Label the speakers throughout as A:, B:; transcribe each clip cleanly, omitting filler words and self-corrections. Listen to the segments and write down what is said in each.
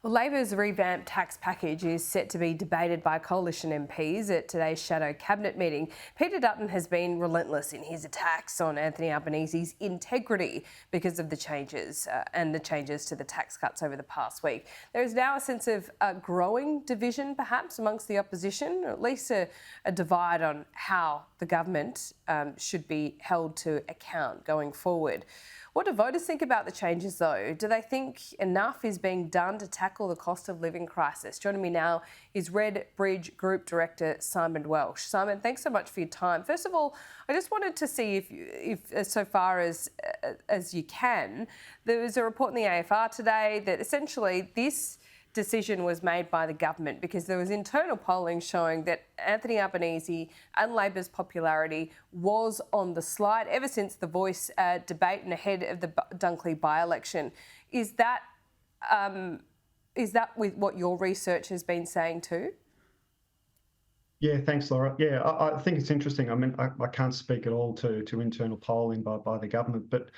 A: Well, Labor's revamped tax package is set to be debated by coalition MPs at today's shadow cabinet meeting. Peter Dutton has been relentless in his attacks on Anthony Albanese's integrity because of the changes and the changes to the tax cuts over the past week. There is now a sense of growing division, perhaps, amongst the opposition, or at least a divide on how the government should be held to account going forward. What do voters think about the changes, though? Do they think enough is being done to tackle the cost of living crisis? Joining me now is Redbridge Group Director Simon Welsh. Simon, thanks so much for your time. First of all, I just wanted to see if so far as you can, there was a report in the AFR today that essentially this decision was made by the government because there was internal polling showing that Anthony Albanese and Labor's popularity was on the slide ever since the Voice debate and ahead of the Dunkley by-election. Is that with what your research has been saying too?
B: Yeah, thanks, Laura. Yeah, I think it's interesting. I mean, I can't speak at all to internal polling by the government, but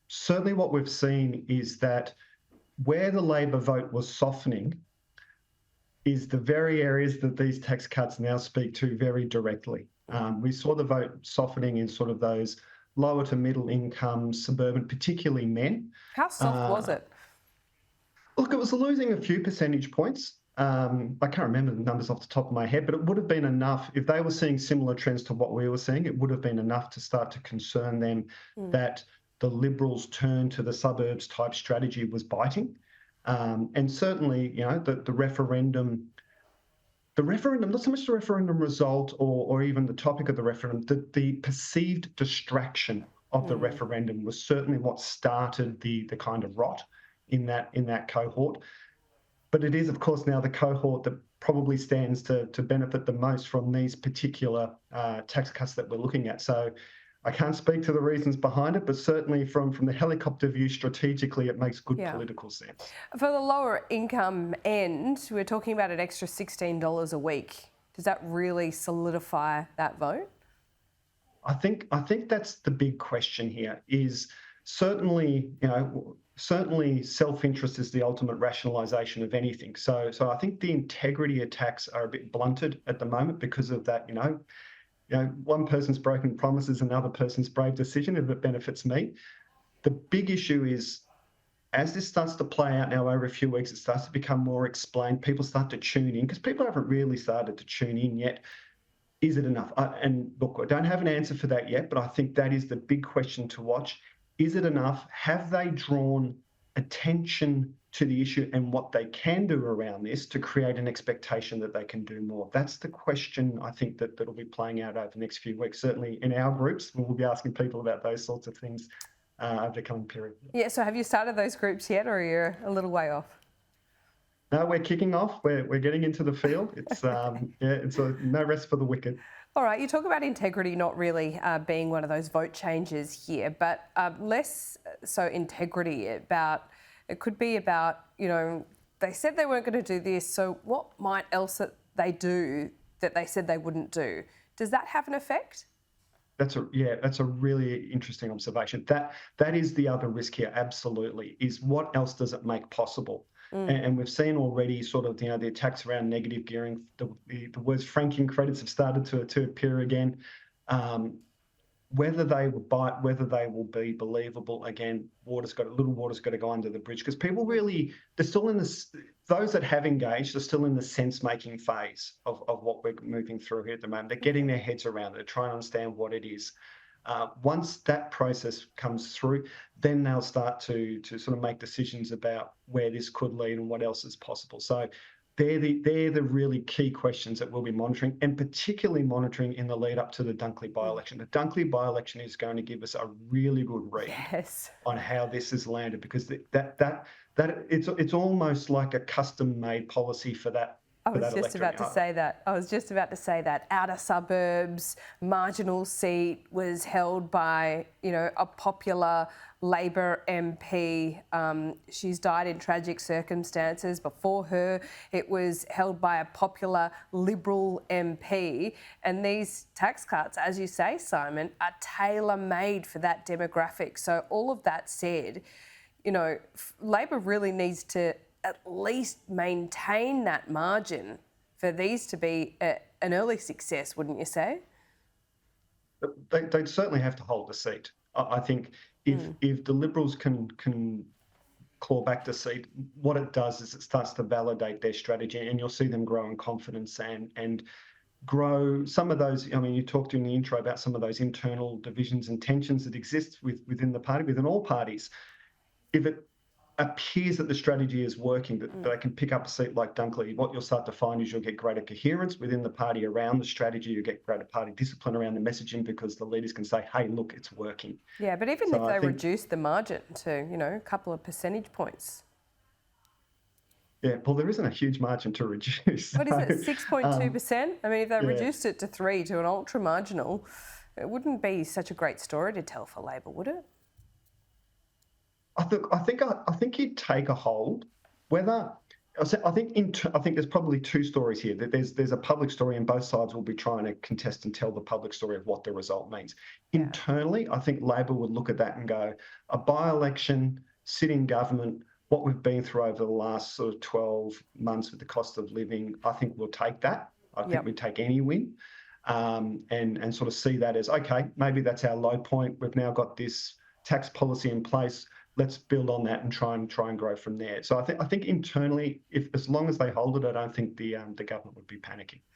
B: certainly what we've seen is that where the Labor vote was softening is the very areas that these tax cuts now speak to very directly. We saw the vote softening in sort of those lower to middle income, suburban, particularly men.
A: How soft was it?
B: Look, it was losing a few percentage points. I can't remember the numbers off the top of my head, but it would have been enough. If they were seeing similar trends to what we were seeing, it would have been enough to start to concern them that the Liberals' turn to the suburbs type strategy was biting. And certainly, you know, the referendum, not so much the referendum result or even the topic of the referendum, the perceived distraction of the referendum was certainly what started the kind of rot in that cohort. But it is, of course, now the cohort that probably stands to benefit the most from these particular tax cuts that we're looking at. So I can't speak to the reasons behind it, but certainly from the helicopter view, strategically, it makes good political sense.
A: For the lower income end, we're talking about an extra $16 a week. Does that really solidify that vote?
B: I think that's the big question here. Is certainly self-interest is the ultimate rationalisation of anything. So I think the integrity attacks are a bit blunted at the moment because of that. One person's broken promises, another person's brave decision, if it benefits me. The big issue is, as this starts to play out now over a few weeks, it starts to become more explained. People start to tune in because people haven't really started to tune in yet. Is it enough? And look, I don't have an answer for that yet, but I think that is the big question to watch. Is it enough? Have they drawn attention to the issue and what they can do around this to create an expectation that they can do more? That's the question I think that'll be playing out over the next few weeks. Certainly in our groups, we'll be asking people about those sorts of things over the coming period.
A: Yeah, so have you started those groups yet, or are you a little way off?
B: No, we're kicking off. We're getting into the field. It's no rest for the wicked.
A: All right, you talk about integrity not really being one of those vote changes here, but less so integrity about, it could be about, they said they weren't going to do this, so what might else that they do that they said they wouldn't do? Does that have an effect?
B: That's a really interesting observation. That is the other risk here, absolutely, is what else does it make possible? And we've seen already sort of, the attacks around negative gearing, the words franking credits have started to appear again. Whether they will bite, whether they will be believable, again, water's got to go under the bridge, because people really, they're still in this, those that have engaged are still in the sense-making phase of what we're moving through here at the moment. They're getting their heads around it, they're trying to understand what it is. Once that process comes through, then they'll start to sort of make decisions about where this could lead and what else is possible. So they're the really key questions that we'll be monitoring, and particularly monitoring in the lead up to the Dunkley by-election. The Dunkley by-election is going to give us a really good read on how this has landed, because that it's almost like a custom-made policy for that.
A: I was just about to say that. Outer suburbs, marginal seat was held by, a popular Labor MP. She's died in tragic circumstances. Before her, it was held by a popular Liberal MP. And these tax cuts, as you say, Simon, are tailor-made for that demographic. So all of that said, Labor really needs to at least maintain that margin for these to be an early success, wouldn't you say?
B: They'd certainly have to hold the seat. I think if the Liberals can claw back the seat, what it does is it starts to validate their strategy, and you'll see them grow in confidence and grow some of those. I mean, you talked in the intro about some of those internal divisions and tensions that exist within the party, within all parties. If it appears that the strategy is working, that they can pick up a seat like Dunkley, what you'll start to find is you'll get greater coherence within the party around the strategy. You get greater party discipline around the messaging because the leaders can say, hey, look, it's working.
A: Yeah, but even if they reduce the margin to, a couple of percentage points.
B: Yeah, well, there isn't a huge margin to reduce.
A: What is it, 6.2%? I mean, if they reduced it to 3 to an ultra marginal, it wouldn't be such a great story to tell for Labor, would it?
B: I think he'd take a hold. I think there's probably two stories here. There's a public story, and both sides will be trying to contest and tell the public story of what the result means. Yeah. Internally, I think Labor would look at that and go, a by-election, sit-in government, what we've been through over the last sort of 12 months with the cost of living, I think we'll take that. I think we'd take any win, and sort of see that as, okay, maybe that's our low point. We've now got this tax policy in place. Let's build on that and try and grow from there. So I think internally, as long as they hold it, I don't think the government would be panicking.